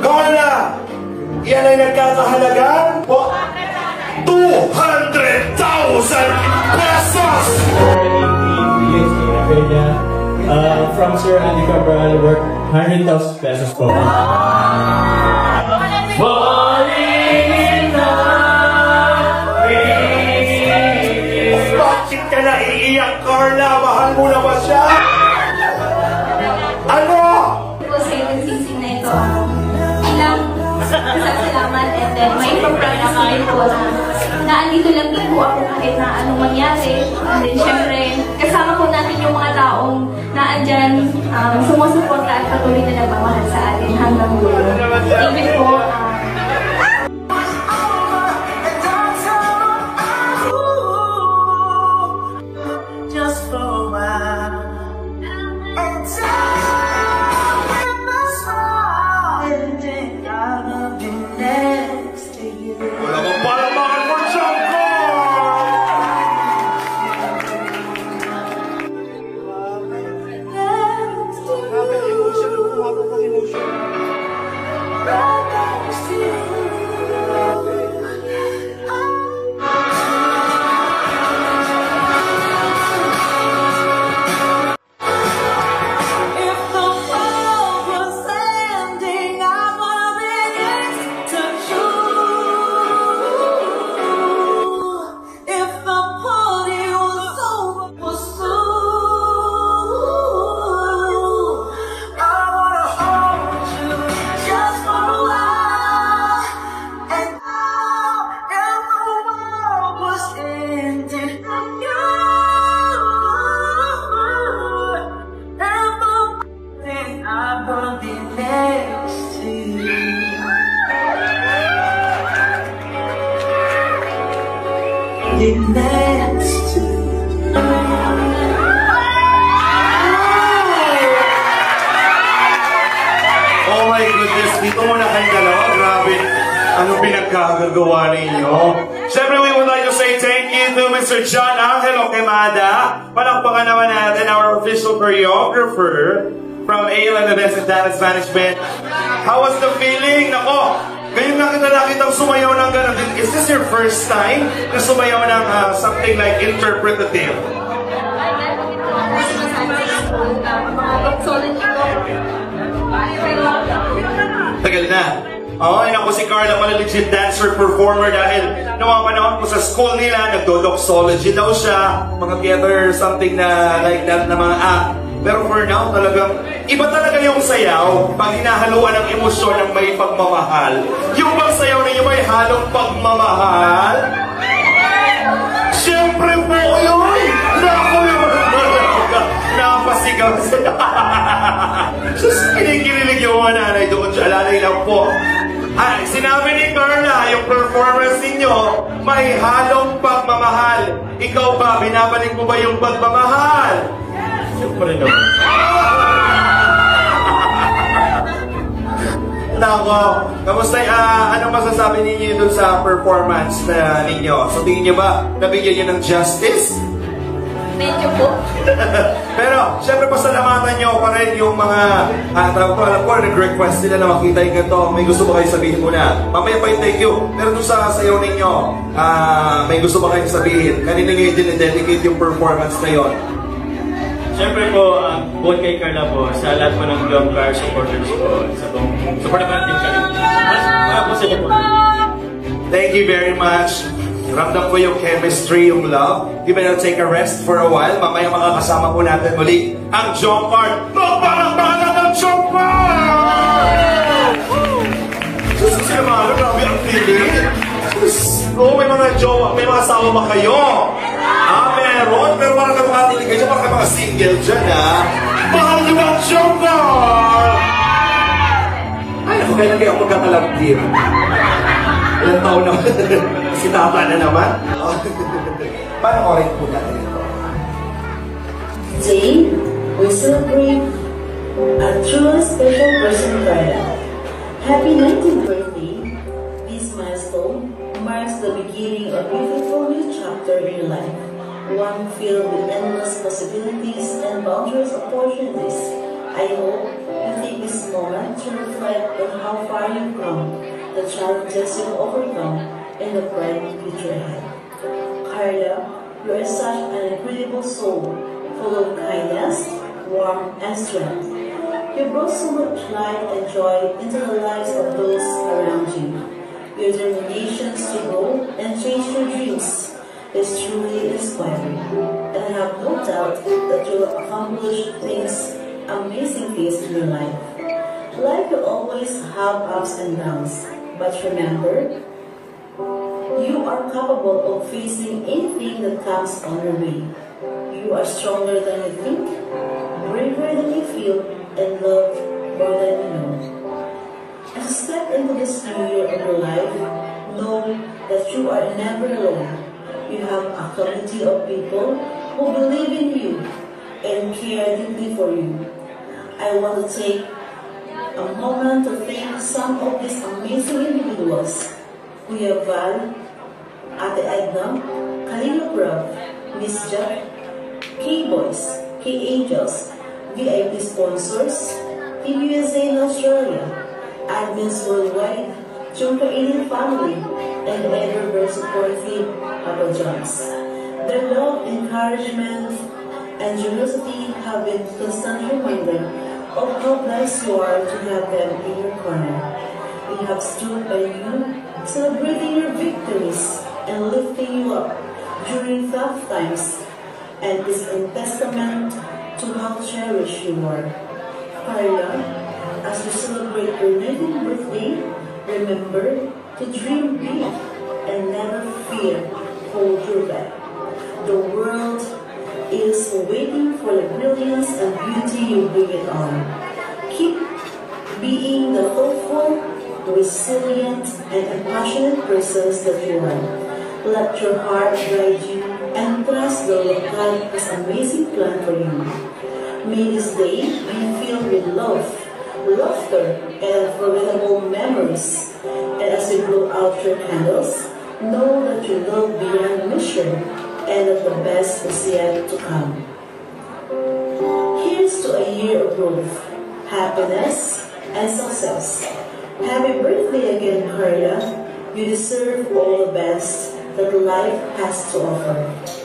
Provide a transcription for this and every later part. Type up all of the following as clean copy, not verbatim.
Carla! Yan ay nagkakahalagang 200,000 pesos! From Sir Andy Cabral, worth 100,000 pesos po. Bakit ka naiiyak, Carla? Mahal mo na ba siya? Ano? Po sa sising na ito, ilang salamat, and then may pag-promise din po na andito lang din po ako kahit na anong mangyari. And then syempre, kasama po natin yung mga taong naandyan, sumusuporta at patuloy na nagmamahal sa atin hanggang dulo. Even po, oh my goodness, dito mo na kayong dalawa. Grabe, anong pinagkagagawa ninyo? Siyempre, we would like to say thank you to Mr. John Angelo Quemada. Palakpakan naman natin our official choreographer from ALN The Best in Talents Management. How was the feeling? Nako, ngayon nakita sumayaw ng gano'n. Is this your first time na sumayaw ng something like interpretative? Tagal na. Oo, ako si Carla pala legit dancer performer dahil noong panahon ko sa school nila, nagdo-doxology daw siya, mga theater, something na like that na mga act. Pero for now, talagang iba talaga yung sayaw pag hinahaluan ng emosyon ng may pagmamahal. Yung bang sayaw ninyo may halong pagmamahal? Siyempre po yun! Naku yung napasigaw sila. Sus, kinikilig yung mga nanay doon siya. Alalay lang po. Ay, sinabi ni Carla, yung performance ninyo, may halong pagmamahal. Ikaw ba, binabalik mo ba yung pagmamahal? Siyempre naman. Nako, kamusta, anong masasabi ninyo dun sa performance na ninyo? So, tingin nyo ba, nabigyan nyo ng justice? Medyo po. Pero, syempre pasalamatan nyo pa rin yung mga, alam ko, nag-request nila na makita yung ganito. May gusto ba kayo sabihin muna? Mamaya pa yung thank you. Pero dun sa sayaw ninyo, may gusto ba kayong sabihin? Kanina nyo din dedicate yung performance na yon. Siyempre po, bukod kay Carla po, sa lahat po ng Jump Car supporters po, sa buong support naman din kami. Para po sa inyo po. Thank you very much. Ramdam ko yung chemistry, yung love. You better take a rest for a while. Mamaya makakasama po natin muli ang Jump Car. Magpalakpakan ng Jump Car! Diyos ko siya mga, grabe ang feeling. Oo, may mga jowa, may mga asawa ba kayo? Meron. Pero parang kayo makatinig kayo, parang kayo mga single dyan, ha? Mahal niyo ang Jump Car! Ay, ako kailan kayo magkakalagdim. Ilang taon na. Si tata na naman. Paano ko rin po natin ito? Today, we celebrate a truly special person, Carla. Happy 19th birthday. This milestone marks the beginning of a beautiful new chapter in your life. One filled with endless possibilities and boundless opportunities. I hope you take this moment to reflect on how far you've come, the challenges you've overcome, and the bright future ahead. Carla, you are such an incredible soul, full of kindness, warmth, and strength. You brought so much light and joy into the lives of those around you. Your determination to grow and change your dreams is truly inspiring, and I have no doubt that you will accomplish amazing things in your life. Life will always have ups and downs, but remember, you are capable of facing anything that comes on your way. You are stronger than you think, braver than you feel, and loved more than you know. As you step into this new year of your life, know that you are never alone. You have a community of people who believe in you and care deeply for you. I want to take a moment to thank some of these amazing individuals. We have Val, Ate Edna, Kalina Prab, Miss Jack, K-Boys, K-Angels, VIP sponsors, TVUSA in Australia, admins worldwide, Junka Indian family, and ever supportive Papa John's. Their love, encouragement, and generosity have been constant reminder of how blessed you are to have them in your corner. We have stood by you, celebrating your victories and lifting you up during tough times, and is a testament to how cherished you are. Carla, as we celebrate your 19th birthday, remember to dream big and never fear hold your back. The world is waiting for the brilliance and beauty you bring it on. Keep being the hopeful, resilient, and passionate persons that you are. Let your heart guide you and trust the Lord God has an amazing plan for you. May this day be filled with love, laughter, and unforgettable memories. And as you blow out your candles, know that you love beyond measure and that the best is yet to come. Here's to a year of growth, happiness, and success. Happy birthday again, Carla. You deserve all the best that life has to offer.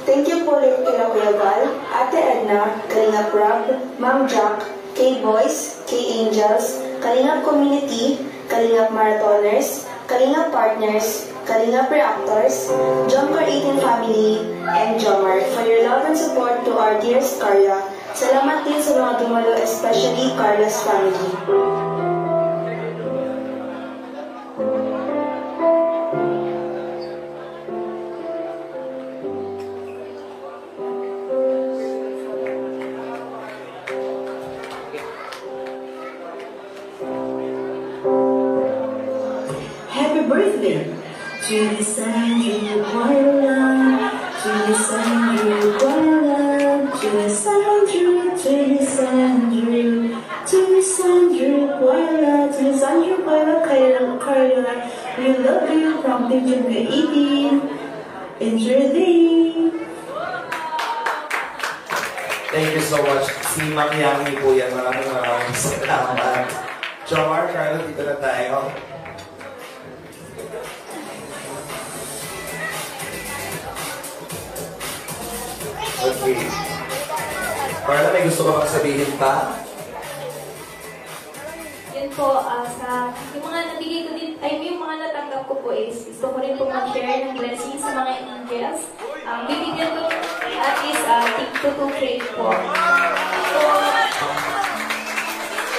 Thank you po ulit kila Kuya Val, Ate Edna, Kalingap Rob, Ma'am Jack, K-Boys, K-Angels, Kalingap Community, Kalingap Marathoners, Kalingap Partners, Kalingap Reactors, Jomcar 18 Family, and Jomar for your love and support to our dearest Carla. Salamat din sa mga dumalo, especially Carla's family. again. Julie Sandra Guayla, Julie Sandra Guayla, Julie Sandra, Julie Sandra, Julie Sandra Guayla, Julie Sandra Guayla, Carla, we love you from Division 18. Enjoy the day. Thank you so much. Si Ma'am Yami po yan. Maraming salamat. Jomar, Carlo, dito na tayo. Okay. Carla, may gusto ka bang sabihin pa? Yun po, yung mga nabigay ko din, yung mga natanggap ko po is, gusto ko rin po mag-share ng blessings sa mga angels. Bibigyan ko at least take 2 trade po. So,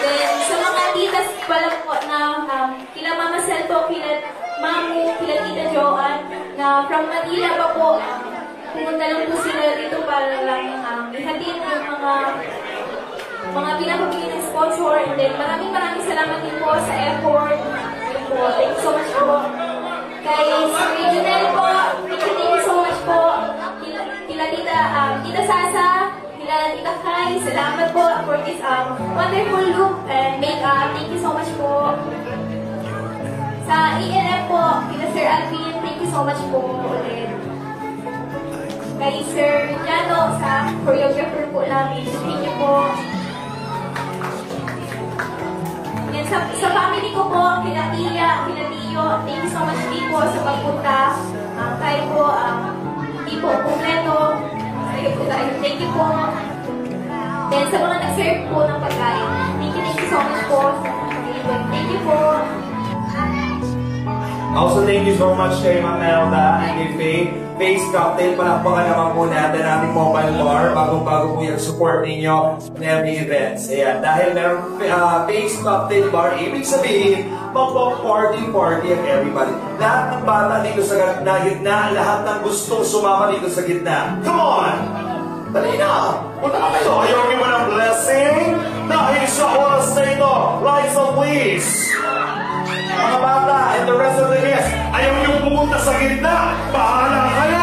then, sa mga titas pala po na kila Mama Sel po, kila Mamu, kila Tita Joanne, na from Manila pa po, pumunta lang po sila dito para lang ihatid yung mga pinapabili ng sponsor. And then, maraming salamat din po sa effort. Yun po, thank you so much po. Kay Sir Junel po, thank you so much po. Kila Tita Sasa, kila Tita Kai, salamat po for this wonderful look and makeup. Thank you so much po. Sa ENF po, kila Sir Alvin, thank you so much po ulit. Kay Sir Jano, sa choreographer po namin, thank you po. Yan, sa family ko po, kila Tia, kila Tio, thank you so much din po sa pagpunta. Tayo po, hindi po kumpleto. Thank you po. Then sa mga nag-serve po ng pagkain, thank you so much po. Thank you po. Also, thank you so much kay Ma'am Melda and kay Faye. Face Cocktail, palakpakan naman po natin ating mobile bar. Bagong-bago po yung support ninyo in every events. Ayan, dahil meron Face Cocktail Bar, ibig sabihin, magpo-party ang everybody. Lahat ng bata dito sa gitna, lahat ng gustong sumama dito sa gitna. Come on! Dali na! Punta na kayo! Ayaw niyo man ang blessing? Dahil sa oras na ito, rise up please! Mga bata and the rest of the guests, ayaw niyong pumunta sa gitna. Bahala kayo!